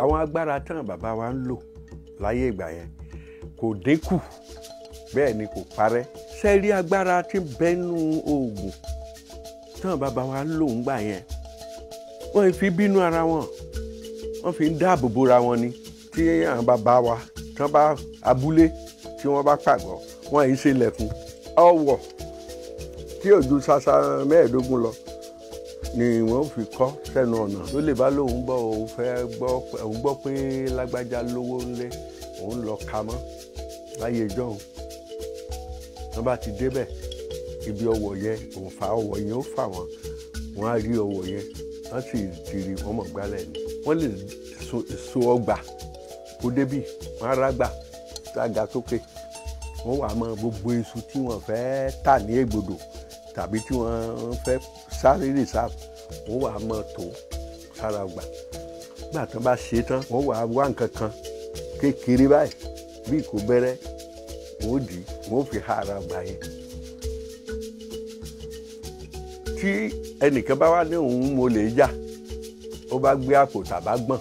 àwọn agbára tán bàbá wa ń lò láyé ìgbà yẹn kò dínkù bẹ́ẹ̀ ni kò parẹ́. Sẹ́rí agbára tí ń bẹ́nu oògùn tán bàbá wa ń lò ń gbà yẹn wọ́n fi bínú ara wọn, wọ́n fi ń dáàbò bora wọn ni. Tí àwọn bàbá wa tán bá abúlé tí wọ́n bá pàgọ́ wọ́n yìí ṣe ilẹ̀kùn ọwọ́ tí òjò ṣaṣa 15 lọ ni wọ́n fi kọ́ sẹ́nu ọ̀nà. Ló lè bá lóun bọ̀ òun fẹ́ gbọ́ pé lágbájá lówó ńlẹ̀ òun lọ ka mọ́ láyé ìjọ́un. Wọ́n bá ti débẹ̀ ibi ọwọ́ yẹn òun fa ọwọ́ yẹn ó fà wọ́n á rí ọwọ́ yẹn wọ́n sì ti rí wọ́n mọ̀ gbálẹ̀ ni. Wọ́n lè so ọgbà kó débì wọ́n á rágbà sága sókè. Wọ́n wà mọ gbogbo iṣu tí wọ́n fẹ́ tà ní ègbodò tàbí tí wọ́n fẹ́ sáré rìsáàfù wọ́n wà mọ tó sára ọgbà. Nígbà tán bá ṣe tán wọ́n wà wá nǹkan kan kékeré báyìí bí ìkó bẹ́rẹ́ wọ́n dì í wọ́n fi há ara ọgbà yẹn. Tí ẹnìkan bá wá ní òun mo lè jà ó bá gbé àpò tàbá gbọ̀n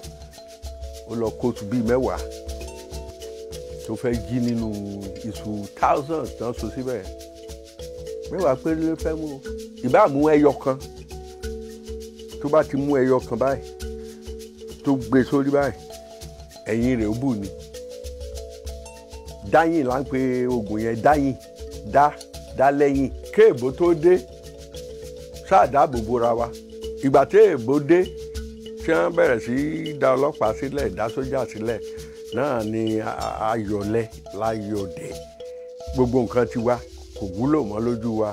ó lọ kóòtù bíi 10 tó fẹ́ jí nínú iṣu thousands tán so síbẹ̀ 10 péré ló fẹ́ mú o. Ìbá mú ẹyọ kan tó bá ti mú ẹyọ kan báyìí tó gbé sórí báyìí ẹ̀yìn rẹ̀ ó bù ni. Dáyìn là ń pe oògùn yẹn, dáyìn dá lẹ́yìn. Kéèbó tó dé sáà dáàbò bora wa. Ìgbà tí èèbó dé tí wọ́n bẹ̀rẹ̀ sí dá ọlọ́pàá sílẹ̀ dá sójà sílẹ̀ náà ni ayọ̀lẹ̀ láyọ̀dẹ̀ gbogbo nǹkan ti wá kò wúlò mọ́ lójú wa.